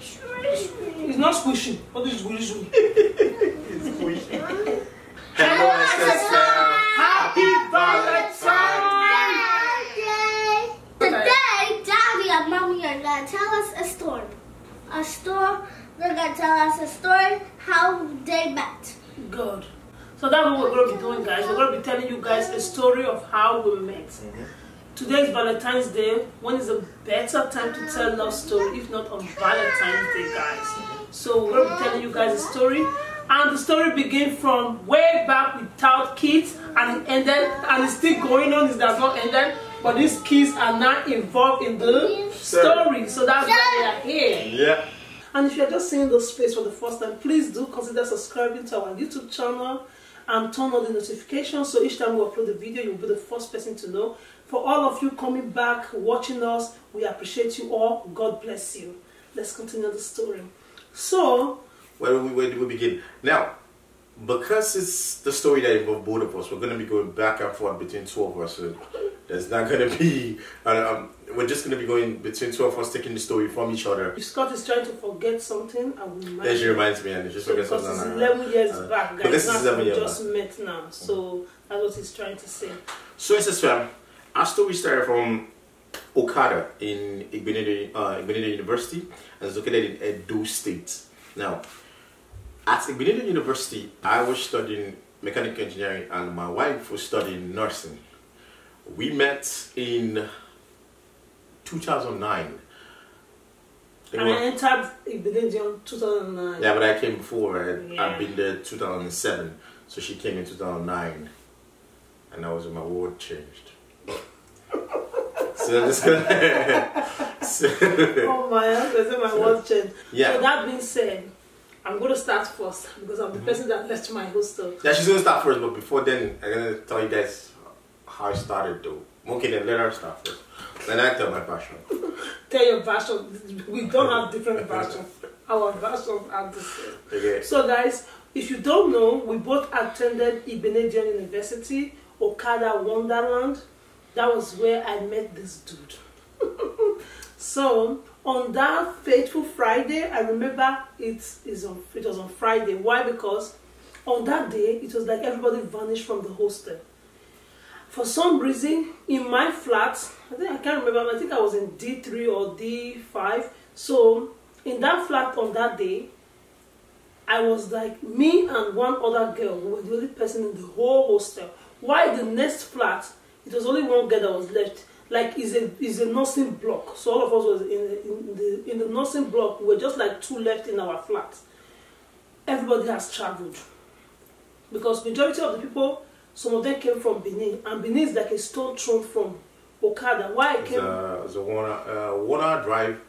It's not squishy. What is squishy? It's squishy. Hello, sister. Happy Valentine's Day. Today, Daddy and Mommy are gonna tell us a story. They're gonna tell us a story how they met. Good. So that's what we're going to be doing, guys. We're going to be telling you guys a story of how we met. Today is Valentine's Day. When is a better time to tell love story if not on Valentine's Day, guys? So we're going to be telling you guys a story. And the story begins from way back without kids, and it ended, and it's still going on. It does not end, but these kids are now involved in the story. So that's why they are here. Yeah. And if you're just seeing those faces for the first time, please do consider subscribing to our YouTube channel and turn on the notifications so each time we upload a video, you'll be the first person to know. For all of you coming back, watching us, we appreciate you all. God bless you. Let's continue the story. So, where do we begin? Now, because it's the story that involves both of us, we're going to be going back and forth between two of us. So there's not going to be, we're just going to be going between two of us, taking the story from each other. If Scott is trying to forget something, I will remind then she reminds me, and just forget something. Because it's 11 years back, guys. Because it's 11 years just met now, so that's what he's trying to say. So it's this fam. Our story started from Okada in Igbenedion University, and it's located in Edo State. Now, at Igbenedion University, I was studying mechanical engineering, and my wife was studying nursing. We met in 2009. And I entered Igbenedion 2009. Yeah, but I came before. I've been there 2007, so she came in 2009, and that was when my world changed. So I'm just gonna oh my husband, my world changed. Yeah. So that being said, I'm going to start first because I'm the person that left my hostel. Yeah, she's going to start first, but before then, I'm going to tell you guys how I started though. Okay, then let her start first. Then I tell my passion. Tell your version. We don't have different versions. Our versions are the same. Okay. So guys, if you don't know, we both attended Igbenedion University, Okada Wonderland. That was where I met this dude. So on that fateful Friday, I remember it was on Friday. Why? Because on that day, it was like everybody vanished from the hostel. For some reason, in my flat, I can't remember, I think I was in D3 or D5. So in that flat on that day, I was like, me and one other girl, we were the only person in the whole hostel. Why the next flat, it was only one girl that was left. Like, it's a nursing block. So all of us was in the nursing block. We were just like two left in our flat. Everybody has traveled. Because majority of the people, some of them came from Benin. And Benin is like a stone throw from Okada. Why I came? It's a 1 hour drive,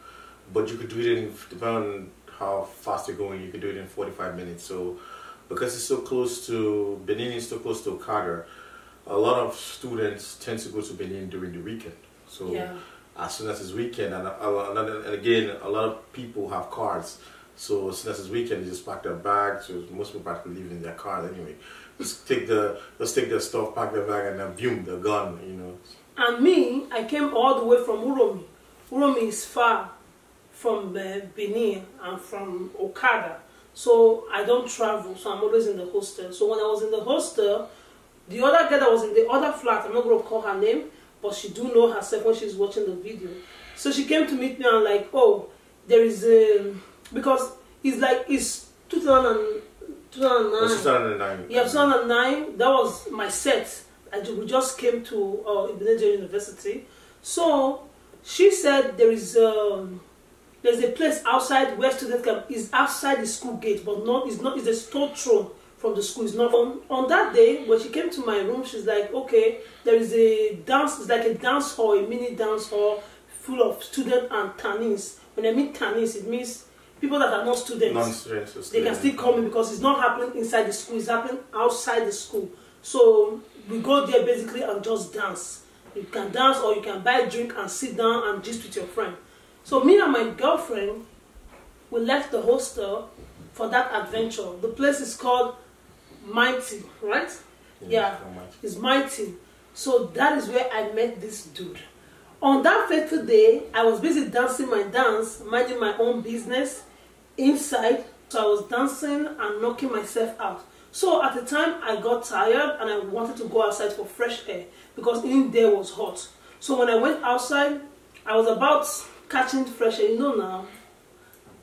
but you could do it in, depending on how fast you're going, you could do it in 45 minutes. So because it's so close to, Benin is so close to Okada, a lot of students tend to go to Benin during the weekend. So as soon as it's weekend, and again, a lot of people have cars. So as soon as it's weekend, they just pack their bags. So most people practically live in their cars anyway. Just take their stuff, pack their bag, and then boom, they're gone. You know. And me, I came all the way from Uromi. Uromi is far from Benin and from Okada. So I don't travel. So I'm always in the hostel. So when I was in the hostel, the other girl that was in the other flat, I'm not going to call her name, but she do know herself when she's watching the video. So she came to meet me and like, oh, there is a, because it's like, it's 2009. 2009. Yeah, 2009, that was my set. We just came to Igbenedion University. So she said there's a place outside where students can, is outside the school gate, but it's a stone throw from the school. It's not on that day when she came to my room. She's like, okay, there is a dance. It's like a dance hall, a mini dance hall full of students and tannies. When I mean tannies, it means people that are not students. Non-students. They can still come in because it's not happening inside the school. It's happening outside the school. So we go there basically and just dance. You can dance or you can buy a drink and sit down and gist with your friend. So me and my girlfriend, we left the hostel for that adventure. The place is called Mighty, right? Yeah, it's Mighty. So that is where I met this dude. On that fateful day, I was busy dancing my dance, minding my own business inside. So I was dancing and knocking myself out. So at the time, I got tired and I wanted to go outside for fresh air because in there was hot. So when I went outside, I was about catching fresh air. You know now,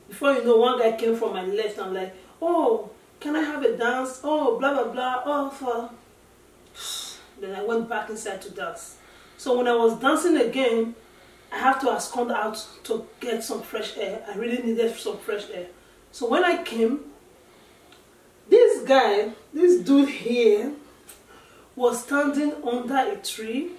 before you know, one guy came from my left and I'm like, oh, can I have a dance? Oh, blah, blah, blah. Oh, Then I went back inside to dance. So when I was dancing again, I have to abscond out to get some fresh air. I really needed some fresh air. So when I came, this guy, this dude here, was standing under a tree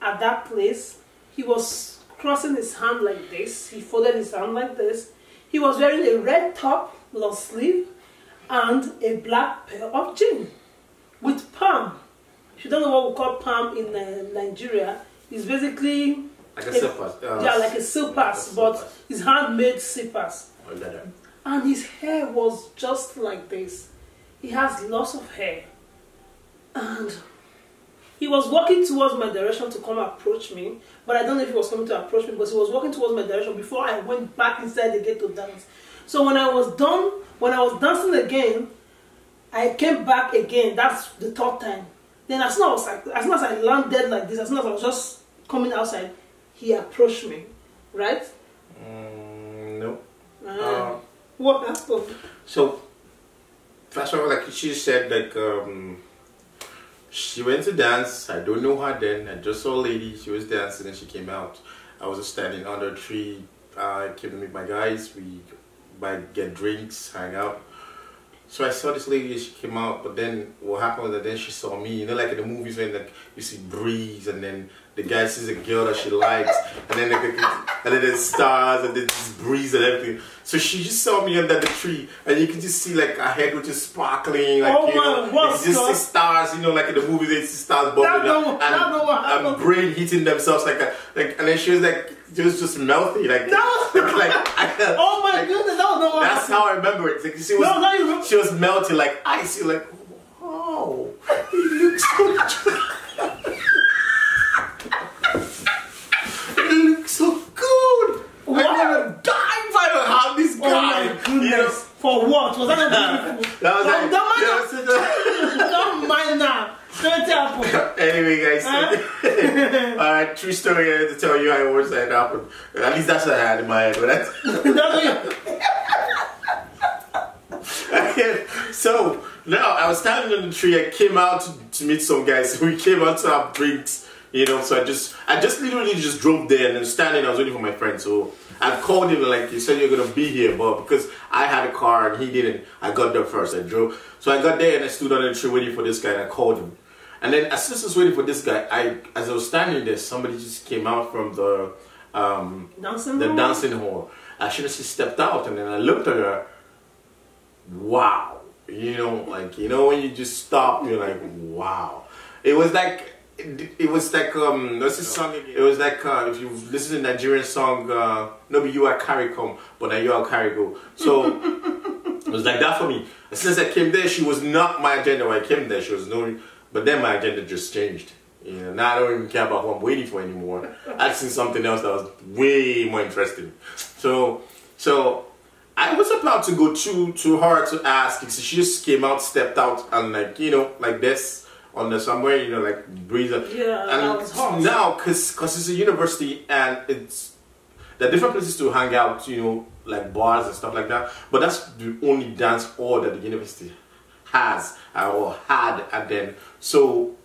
at that place. He was crossing his hand like this. He folded his hand like this. He was wearing a red top, long sleeve, and a black pair of jeans with palm. If you don't know what we call palm in Nigeria, it's basically like a silpas. Yeah, like a silpas, but it's handmade silpas. And his hair was just like this. He has lots of hair. And he was walking towards my direction to come approach me. But I don't know if he was coming to approach me, because he was walking towards my direction before I went back inside the gate to dance. So when I was done, when I was dancing again, I came back again. That's the third time. Then as soon as I landed like this, as soon as I was just coming outside, he approached me. Right? No. What happened? So, first of all, like she said, like she went to dance. I don't know her then. I just saw a lady. She was dancing and she came out. I was just standing under a tree. I came to meet my guys. We get drinks, hang out. So I saw this lady. She came out, but then what happened was that then she saw me. You know, like in the movies when like you see breeze and then the guy sees a girl that she likes, and then there's stars and then this breeze and everything. So she just saw me under the tree, and you can just see like her head was just sparkling, like you know, you just see stars, you know, like in the movies they see stars bubbling up, and brain hitting themselves like that. Like, and then she was like, it was just melting, like oh my goodness, no, that's how I remember it. Like, she was melting like ice. You're like, wow, he looks so. It looks so good. What? I'm gonna die if I don't have this guy. Oh my goodness. You know? For what? Was that not beautiful? Don't mind now. Don't happen. Anyway, guys. Alright, true story. I had to tell you how it was that happened. At least that's what I had in my head. But that's so now I was standing on the tree. I came out to meet some guys. We came out to have drinks. You know, so I just literally just drove there and then standing, I was waiting for my friend. So I called him like, you said you're gonna be here, but because I had a car and he didn't, I got there first. I drove. So I got there and I stood on the tree waiting for this guy and I called him. And then as soon as I was waiting for this guy, as I was standing there, somebody just came out from the dancing hall. As soon as she stepped out and then I looked at her, wow. You know, like, you know when you just stop, you're like, wow. It was like what's this song again? It was like if you listen to the Nigerian song, no, but you are Caricom, but now you are Carigo. So it was like that for me. As soon as I came there, she was not my agenda when I came there. She was no, but then my agenda just changed. You know, now I don't even care about who I'm waiting for anymore. I've seen something else that was way more interesting. So I was about to go to her to ask. So she just came out, stepped out, and like, you know, like this. On the somewhere, you know, like breeze. Yeah, and that was hot. Now, cause it's a university and there are different places to hang out, you know, like bars and stuff like that. But that's the only dance hall that the university has or had, and then so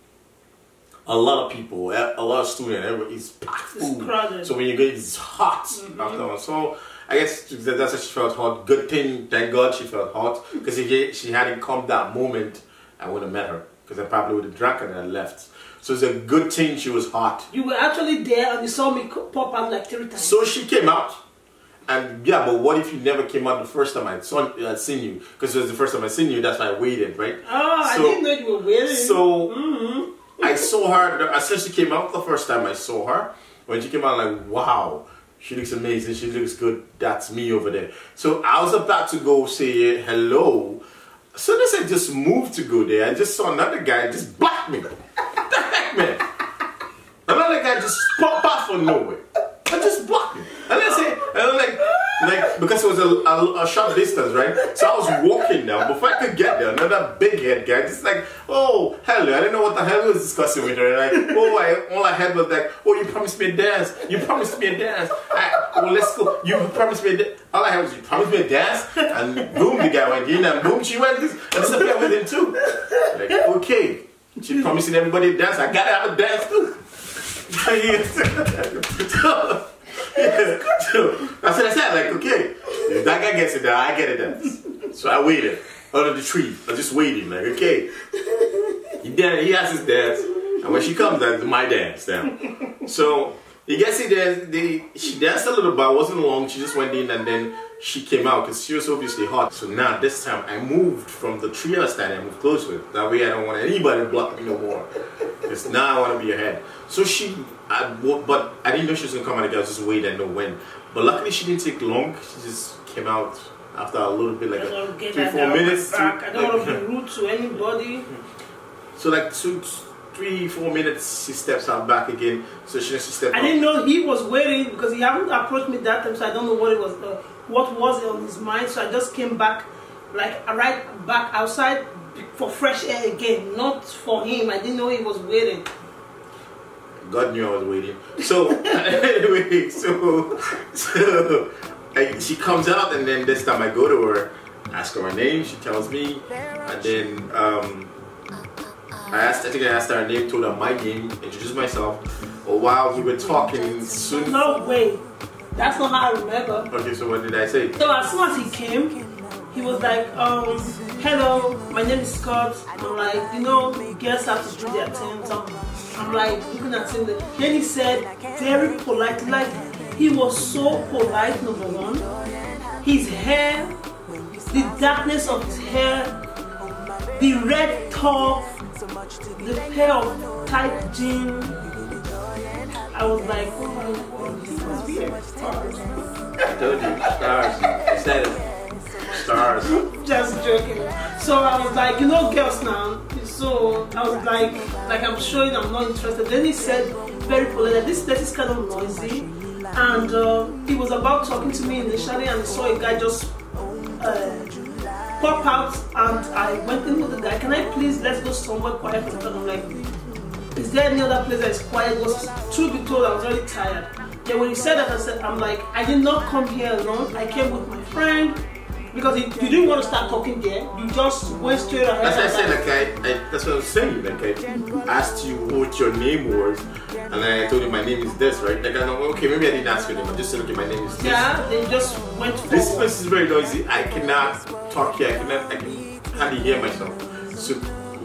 a lot of people, a lot of students, it's packed. It's crowded. So when you go, it's hot. After. So I guess that's why she felt hot. Good thing, thank God, she felt hot because if she hadn't come that moment, I would have met her. Because I probably would have drank and I left. So it's a good thing she was hot. You were actually there and you saw me pop out like 3 times. So she came out. And yeah, but what if you never came out the first time I'd seen you? Because it was the first time I seen you, that's why I waited, right? Oh, so, I didn't know you were waiting. So I saw her, as soon as she came out the first time I saw her, when she came out, I'm like, wow, she looks amazing, she looks good, that's me over there. So I was about to go say hello. As soon as I just moved to go there, I just saw another guy just block me. What the heck, man? Another another guy just popped out from nowhere and just blocked me. And I say, like because it was a short distance, right? So I was walking down. Before I could get there, another big head guy just like, oh, hello. I didn't know what the hell he was discussing with her. Like, oh, all I had was like, oh, you promised me a dance. You promised me a dance. Well, let's go. You promised me a dance. All I had was, you promised me a dance. And boom, the guy went in, and boom, she went and disappeared with him too. Like, okay. She promising everybody a dance. I gotta have a dance too. So I said, like, okay, if that guy gets it there, I get a dance. So I waited under the tree. I was just waiting, like, okay. He has his dance, and when she comes, that's my dance now. So he gets it there. She danced a little bit, it wasn't long. She just went in, and then she came out because she was obviously hot. So now this time I moved from the tree I was standing. I moved closer. That way I don't want anybody to block me no more. Because now I want to be ahead. So but I didn't know she was gonna come out again. I was just waiting. I know when. But luckily she didn't take long. She just came out after a little bit, like 3-4 minutes. I don't want to be rude to anybody. So like 3-4 minutes, she steps out back again. So she stepped out. I didn't know he was waiting because he hadn't approached me that time, so I don't know what was on his mind. So I just came back, like right back outside for fresh air again, not for him. I didn't know he was waiting. God knew I was waiting. So anyway, so she comes out, and then this time I go to her, ask her name. She tells me, and then I think I asked her name, told her my name, introduced myself. But while we were talking, soon. No way. That's not how I remember. Okay, so what did I say? So as soon as he came, he was like, hello, my name is Scott. I'm like, you know, girls have to do their thing. So I'm like, looking at him. Then he said, very polite, like, he was so polite, number one. His hair, the darkness of his hair, the red top, the pair of tight jeans. I was like, oh my God, this must be a stars. I told you, stars. I said it. Stars. Just joking. So I was like, you know, girls now. So I was like I'm showing I'm not interested. Then he said, very polite, this place is kind of noisy. And he was about talking to me initially, and I saw a guy just pop out, and I went in with the guy. Can I please, let's go somewhere quiet? And I'm like, is there any other place that is quiet? Because truth be told, I was really tired. Then when he said that, I'm like, I did not come here alone. I came with my friend. Because you didn't want to start talking there, you just went straight ahead. That's what I said, like that's what I was saying. Like I asked you what your name was, and then I told you my name is this, right? Like I know, okay, maybe I didn't ask your name. I just said, okay, my name is this. Yeah, they just went forward. This place is very noisy. I cannot talk here. I can hardly hear myself. So,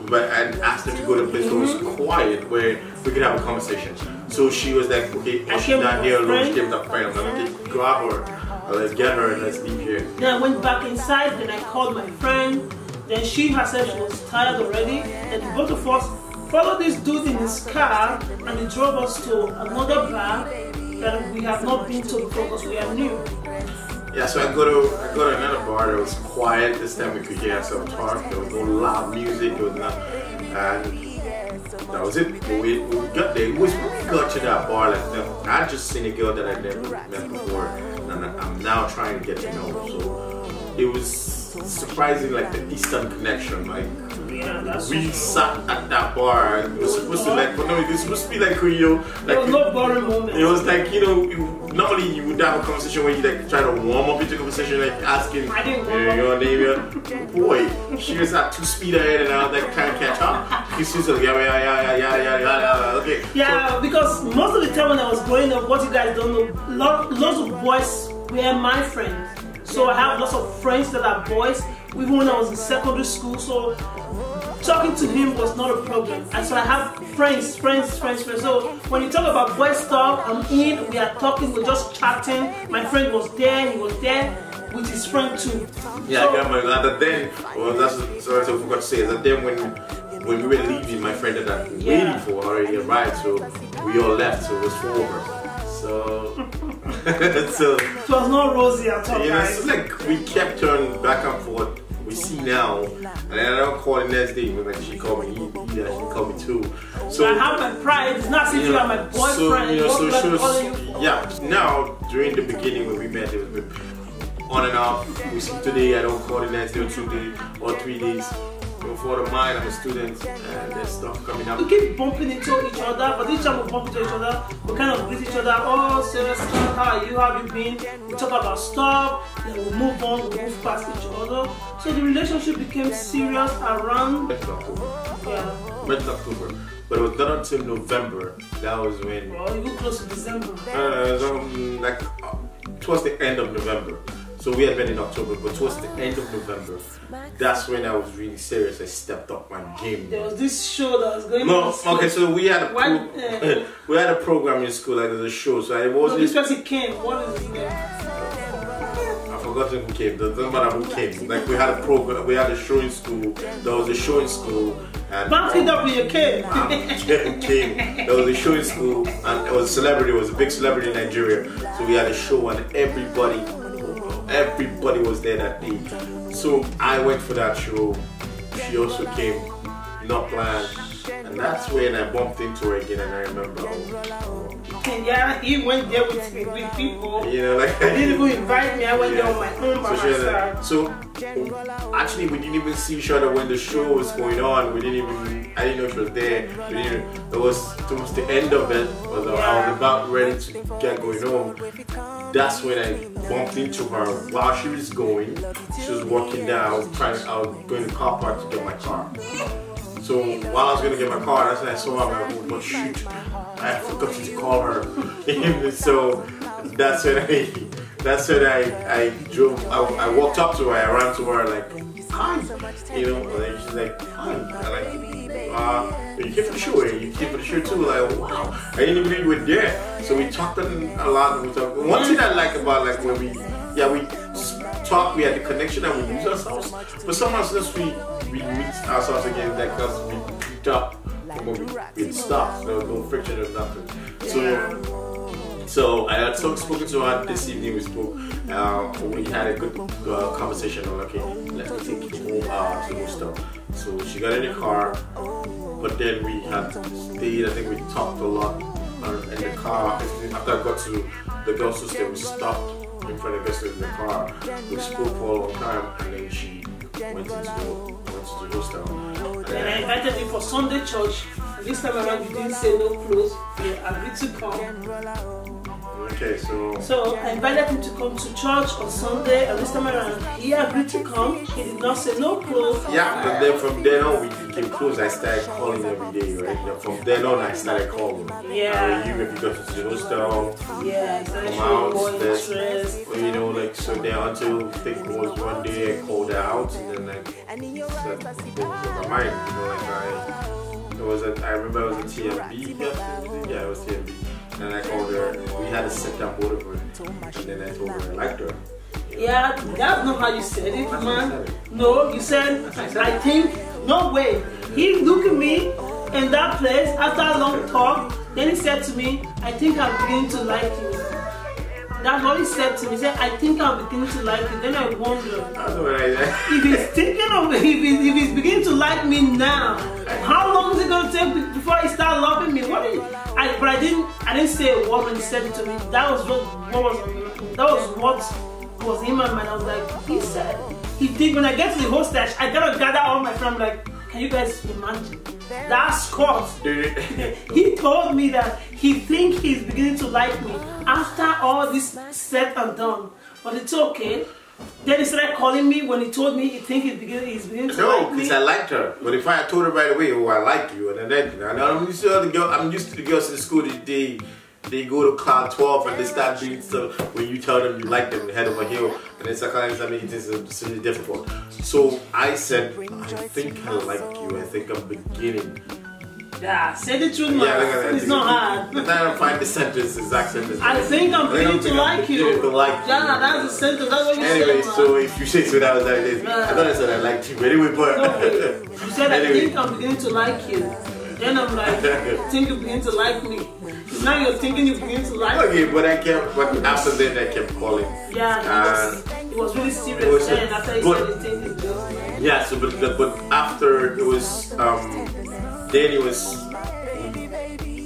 but I asked her to go to a place where it was quiet, where we could have a conversation. So she was like, okay, she's not here alone. She came with a friend. I'm like, okay, grab her. Let's get her and let's leave here. Then I went back inside, then I called my friend. Then she herself, she was tired already. And both of us followed this dude in his car, and he drove us to another bar that we have not been to before because we are new. Yeah, so I go to another bar that was quiet. This time we could hear ourselves talk. There was no loud music. There was nothing. And that was it. When we got there, when we got to that bar, like, I just seen a girl that I never met before, and I'm now trying to get to know. So it was surprising, like the instant connection. Like we sat at that bar. It was supposed to it was supposed to be like Creole. Like, there was no boring moment. It was like, you know, normally you would have a conversation where you like try to warm up into the conversation, like asking your name. Boy, she was at 2 speed ahead, and I was like trying to catch up. She was like, yeah, okay. Yeah, so, because most of the time when I was growing up, what you guys don't know, lots of boys were my friends. So I have lots of friends that are boys, even when I was in secondary school. So talking to him was not a problem. And so I have friends. So when you talk about boy stuff, I'm in, we are talking, we're just chatting. My friend was there, he was there with his friend too. Yeah, so, I got my other then, well, that's sorry, I forgot to say, that then when we were leaving, my friend that I'm waiting for already arrived, so we all left, so it was 4 of us. So, so it was not rosy at all. You know, it's like we kept turning back and forth we see now, and then I don't call the next day. When like she called me, he actually called me too. So I have my pride. It's not since you are my boyfriend. Now during the beginning when we met, it was on and off. We see today, I don't call the next day or 2 days or 3 days. For the mind, I'm a student, and there's stuff coming up. We keep bumping into each other, but each time we bump into each other, we kind of greet each other. Oh, Sarah, how are you? How have you been? We talk about stuff, then we move on, we move past each other. So the relationship became serious around October. Yeah. October. But it was not until November. That was when. Well, you go close to December. Like towards the end of November. So we had met in October, but towards the end of November, that's when I was really serious. I stepped up my game. There was this show that was going on. No, okay, so we had we had a program in school, like there's a show. So I wasn't. This person came. What is his name? I forgot who came. Doesn't matter who came. Like we had a program, we had a show in school. There was a show in school, and back it up with your kid. Came. There was a show in school, and it was a celebrity. It was a big celebrity in Nigeria. So we had a show, and everybody was there that day. So I went for that show. She also came, not planned, and that's when I bumped into her again. And I remember, yeah, he went there with people. You know, like he didn't even invite me. I went there on my own by myself. So actually, we didn't even see each other when the show was going on. I didn't know she was there. It was towards the end of it. I was about ready to get going home. That's when I bumped into her while she was going. She was walking down. I was going to the car park to get my car. So while I was going to get my car, that's when I saw her. I'm like, oh shoot, I forgot to call her. So that's when I drove. I walked up to her. I ran to her like, hi, you know. And she's like, hi. I'm like, you came for the show, you came for the show too. Like, wow, I didn't even know you were there. So we talked a lot. One thing I like about like when we talk, we had the connection and we use ourselves. But sometimes since we meet ourselves again, like us, we picked up from when we stopped. There was no friction or nothing. So I had spoken to her this evening. We spoke. We had a good conversation. I'm like, okay, let's take you home to the hostel. So she got in the car, but then we had stayed. I think we talked a lot in the car. After I got to the girls' hostel, we stopped in front of the girls' in the car. We spoke for a long time, and then she went into the hostel. And I invited you for Sunday church. And this time around, you didn't say no close. You agreed to come. Okay, so I invited him to come to church on Sunday, and this time around he agreed to come. He did not say no close. Yeah, but then from then on we became close. I started calling every day, right? From then on I started calling. Yeah. You maybe got to the hostel. Yeah, I started come showing out, more interest. You know, like so then until I think it was one day I called her out, and then like said things on my mind. You know, like I remember it was a TMB. Yeah, it was TMB. And I called her, we had to sit down both of her, and then I told her I liked her. Yeah, that's not how you said it, man. No, you said, I think, no way. He looked at me in that place after a long talk, then he said to me, I think I'm beginning to like you. That's what he said to me. He said, I think I'm beginning to like you. Then I wonder, if he's thinking of it, if he's beginning to like me now, how long is it going to take before he starts loving me? But I didn't say a word when he said it to me. That was what was in my mind. I was like, he said, he did. When I get to the hostage, I gotta gather all my friends. Like, can you guys imagine? That Scott, he told me that he thinks he's beginning to like me after all this said and done. But it's okay. Then he started calling me when he told me he thinks he's beginning to like me. No, because I liked her. But if I told her right away, oh, I like you, and then I'm used to the girls in the school. They go to cloud 12 and they start doing stuff when you tell them you like them head over heel, and it's it's really difficult. So I said, I think I like you. I think I'm beginning. Yeah, say the truth, man. Yeah, it's not hard. I'm trying to find the sentence, exact sentence. I think I'm beginning to like you. Yeah, that's the sentence. That's what you said. Anyway, so if you say so, that was like this. I thought I said I liked you, but anyway, but you said I think I'm beginning to like you. Then I'm like, I think you begin to like me. Now you're thinking you begin to like me. Okay, but after that I kept calling. Yeah, it was really serious then after he said he thinks he's just Yeah, so but after it was then it was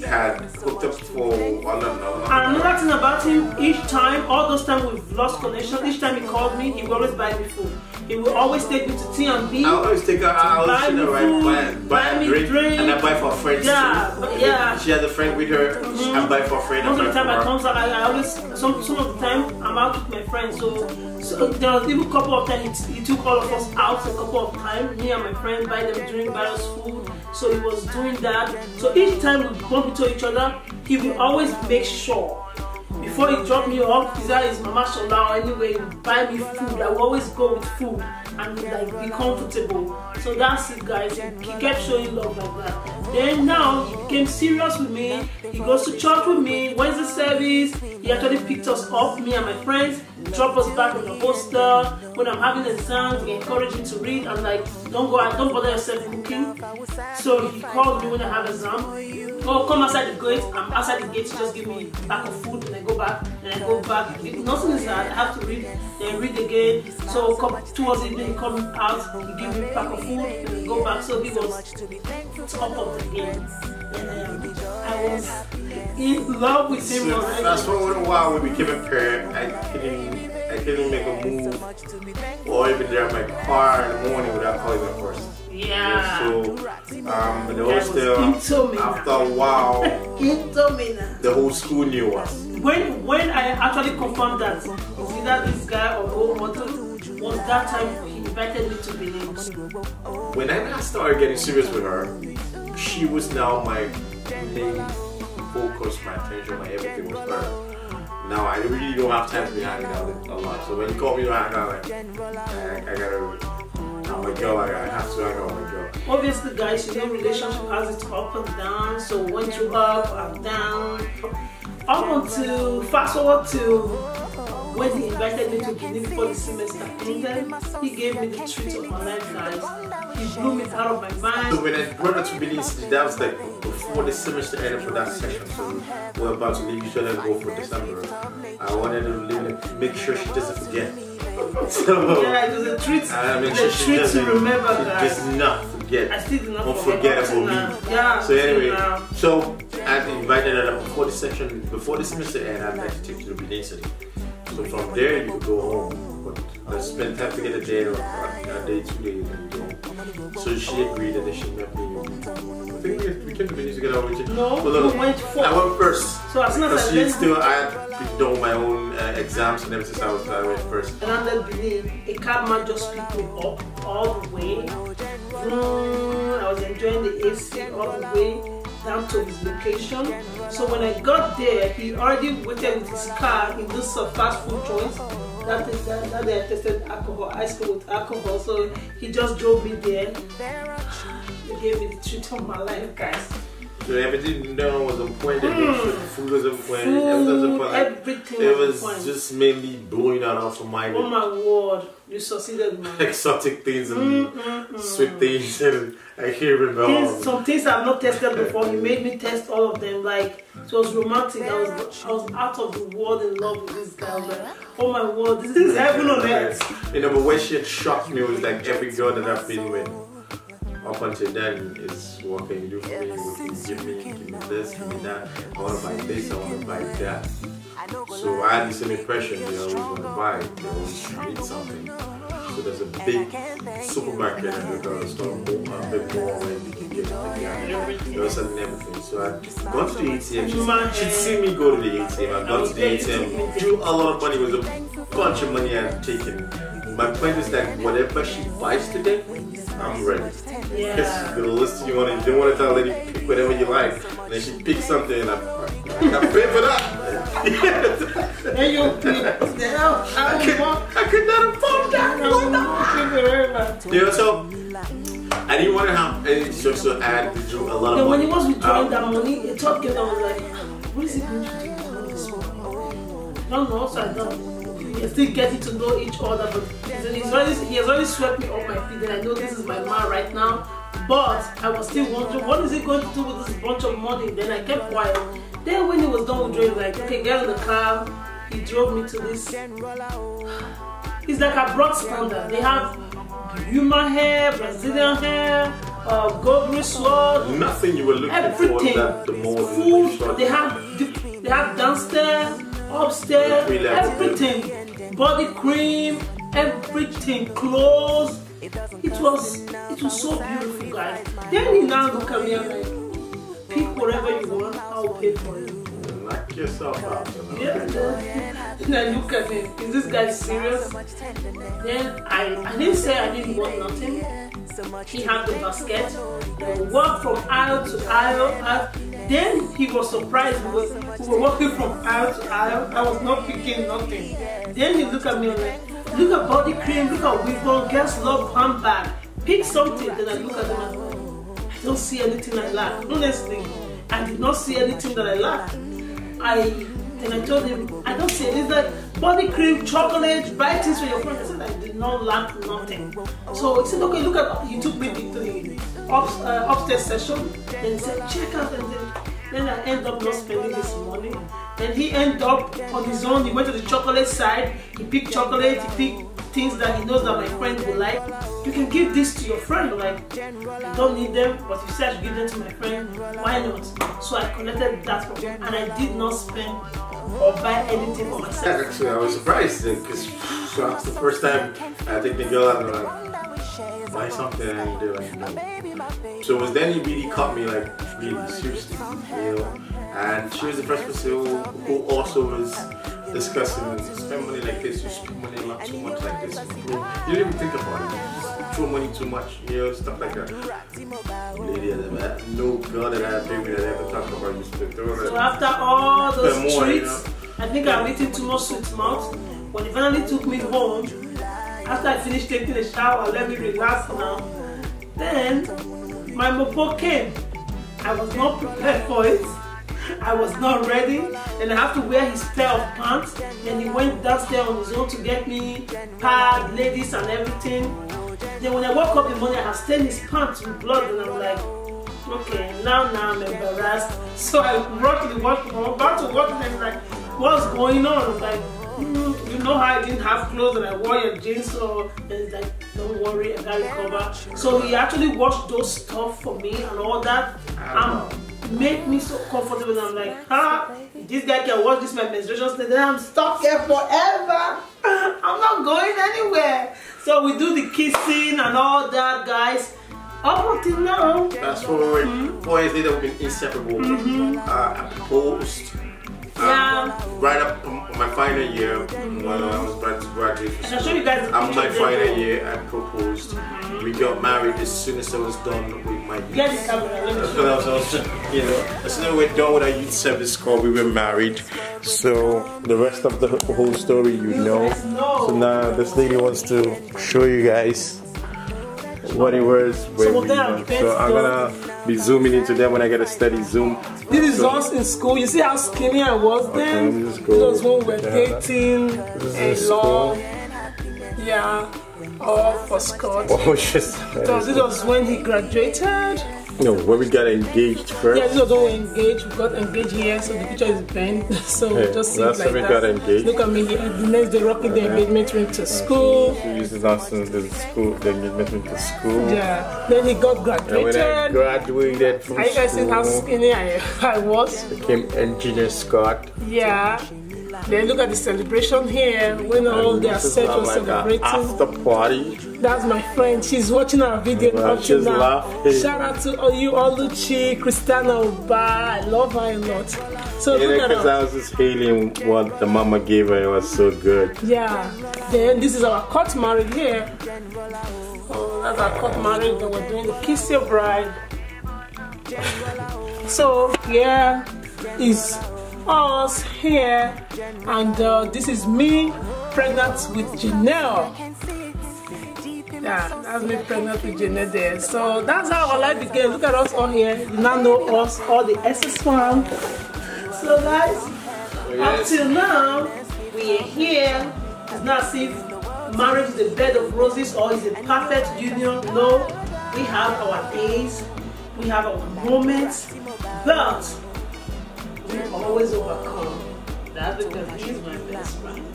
had hooked up for another thing about him, each time, all those times we've lost connection, each time he called me, he will always buy me food. He will always take me to T&B. I always take her out, buy me food, buy a drink, and I buy for friends too. Yeah. She has a friend with her, I buy for a friend. Most of the time I come out, I always, some of the time I'm out with my friends, so there was even a couple of times he took all of us out a couple of times, me and my friend, buy them drink, buy us food, so he was doing that. So each time we bump into each other, he will always make sure before he dropped me off, either his mama shola or anyway, he would buy me food. I will always go with food and like be comfortable. So that's it, guys. He kept showing love like that. Then now he became serious with me. He goes to church with me. Wednesday service, he actually picked us up, me and my friends, drop us back in the hostel. When I'm having exams, we encourage him to read and like don't bother yourself cooking. So he called me when I have exam. Oh, come outside the gate. I'm outside the gate. He just give me a pack of food and I go back. And I go back. If nothing is hard, I have to read. Then read again. So towards the evening, he come out. He give me a pack of food and I go back. So he was top of the game. And I was in love with him. So fast forward a while, we became a pair. I couldn't make a move or even drive my car in the morning without calling her first. Yeah. So, but the hostel, after a while, the whole school knew us. When I actually confirmed that it's either this guy or role model, was that time he invited me to Benin. When I started getting serious with her, she was now my main focus, my attention, my everything was her. Now I really don't have time to be hanging out a lot. So when you call me to hang out, I gotta. I'm a girl, I have to hang out with a girl. Obviously, guys, you know, relationship has its up and down. So went through up and down. Up until fast forward to when he invited me to Guinea before the semester ended. He gave me the treat of my life, guys. He blew me out of my mind. So when I brought her to Benin, that was like before the semester ended for that session. So we're about to leave each other and go for December. I wanted to leave and make sure she doesn't forget. So yeah, it was a treat. Treat to remember, guys. Just not forget. I still do not forget about me. Yeah. So anyway, so I invited her before the semester ended. I'd like to take you to Benin City. So from there you could go home, but let's spend time together a day or a day, 2 days, and you go. So she agreed, and then she met me. I think we came to Benin together. No, we went first. I went first. So as soon as I had done my own exams and everything, so I went first. And then Benin, a cabman just picked me up all the way. I was enjoying the AC all the way down to his location. So when I got there, he already waited with his car in this fast food joint that they tested alcohol, ice cream with alcohol. So he just drove me there. He gave me the treat of my life, guys. So everything was on point. Food was on point. Everything it was on point. Just mainly blowing out of my mind. Oh my word, you succeeded, man. Exotic things and sweet things, and I can't remember. Some things I've not tested before. He made me test all of them. Like it was romantic. I was out of the world in love with this guy. Like, oh my word, this is heaven on earth. You know, but when she had shocked me was like every girl that I've been with. Up until then, it's what can you do for me? What can you give me this, give me that. I want to buy this, I want to buy that. So I had the same impression, they always want to buy, they always need something. So there's a big supermarket and a store, a bit more where you can get everything. They were selling everything. So I'd gone to the ATM, she'd see me go to the ATM, I'd gone to the ATM, drew a lot of money, it was a bunch of money I'd taken. My point is that whatever she buys today, I'm ready. Yeah. Because the list you don't want to tell a lady pick whatever you like, and then she picks something and I pay for that. And you I could not afford that. You know, so I didn't want to have any so I had to do a lot of money. When he was withdrawing that money, it thought I was like, what is he going to do with this money? I don't know, so I don't. We're still getting to know each other, but he has already swept me off my feet, and I know this is my man right now. But I was still wondering, what is he going to do with this bunch of money? Then I kept quiet. Then when he was done with driving, like, okay, get in the car. He drove me to this. It's like a broad standard. They have human hair, Brazilian hair, gold wristwatch. Nothing you were looking everything. for that the mall Food. They have downstairs, upstairs, everything. Body cream, everything, clothes. It was so beautiful, guys. Then he now look at me and like, pick whatever you want, I'll pay for it. Knock yourself out. Yeah. And I look at him, is this guy serious? Then I didn't say I didn't want nothing. He had the basket. I walked from aisle to aisle. Then he was surprised because we were walking from aisle to aisle. I was not picking nothing. Then he looked at me and like, look at body cream, look at weapon, girls love handbag. Pick something. Then I look at him and I don't see anything I like. Honestly, I did not see anything that I like. Then I told him, I don't see it. It's like body cream, chocolate, buy things for your friends. I said I did not lack nothing. So he said, okay, look at, he took me to the upstairs session. Then he said, check out. And then I end up not spending this money. Then he ended up on his own. He went to the chocolate side. He picked chocolate. He picked things that he knows that my friend will like. You can give this to your friend. Like, you don't need them, but if you say I should give them to my friend, why not? So I collected that from him, and I did not spend or buy anything for myself. Yeah, actually, I was surprised because that's the first time I think the girl had like, buy something and they're like, no. So it was then he really caught me like really seriously, you know. And she was the first person who also was discussing spend money like this, you spend money not too much like this. You didn't even think about it. You just throw money too much, you know, stuff like that. Lady, no girl that I have baby that ever talked about used to throw that. So after all those more, treats, you know? I think I've eaten too much sweet mouth. When he finally took me home, after I finished taking a shower, let me relax now. Then my mopo came. I was not prepared for it. I was not ready, and I have to wear his pair of pants. Then he went downstairs on his own to get me pad, ladies and everything. Then when I woke up in the morning, I have stained his pants with blood, and I'm like, okay, now I'm embarrassed. So I rushed to the washroom. I'm about to wash, and I'm like, what's going on? I'm like, you know how I didn't have clothes and I wore your jeans, so and he's like, don't worry, I got recover. So he actually washed those stuff for me and all that. Made me so comfortable, and I'm like, this guy can watch this my menstruation state, then I'm stuck here forever. I'm not going anywhere. So we do the kissing and all that, guys. Up until now. Fast forward, 4 years later, we've been inseparable. I proposed. Right up on my final year, when I was about to graduate. I'll show you guys. On my final year, I proposed. We got married as soon as I was done with my youth. Get the camera, let me show you know, as soon as we were done with our youth service corps, we were married. So the rest of the whole story, you know. So now this lady wants to show you guys what it was where we went. So I'm gonna be zooming into them when I get a steady zoom. This is us in school. You see how skinny I was then? This was when we were dating and long. Yeah. All for Scott. Oh, shit. So this was when he graduated. No, when we got engaged first. Yeah, this was when we engaged. We got engaged here, so the picture is bent. So hey, just see it like we that. Got engaged. Look at me here. The next day, rocking the engagement ring to school. She uses us in the school, the engagement ring to school. Yeah. Then he got graduated. And when I graduated from school. Are you guys seeing how skinny I was? Became Engineer Scott. Yeah. Then look at the celebration here when all their set was like celebrating. After party. That's my friend. She's watching our video up to now. Laughing. Shout out to all you, Oluchi, Christiana Oba. I love her a lot. So look at because I was just hailing what the mama gave her. It was so good. Yeah. Then this is our court marriage here. Oh, that's our court marriage that we're doing the Kiss Your Bride. So yeah, is us here, and this is me pregnant with Janelle. Yeah, that's me pregnant with Janelle there. So that's how our life began. Look at us all here. You now know us, all the S's fam. So guys, up till now, we are here. It's not as if marriage is a bed of roses or is a perfect union. No, we have our days, we have our moments, but we always overcome. That's because he's my best friend.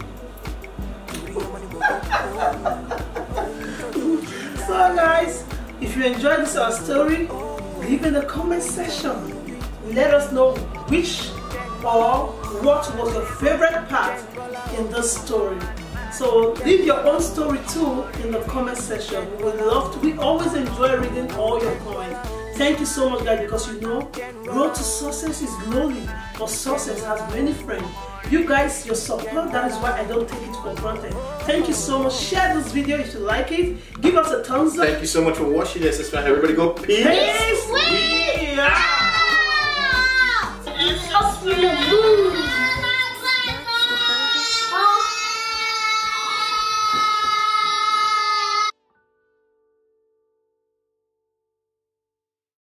you enjoyed this our story, leave in the comment section. Let us know which or what was your favorite part in this story. So leave your own story too in the comment section. We always enjoy reading all your comments. Thank you so much, guys, because you know, road to success is lonely, but success has many friends. You guys, your support, that is why I don't take it for granted. Thank you so much. Share this video if you like it. Give us a thumbs up. Thank you so much for watching. Let's subscribe. Everybody go peace. Peace.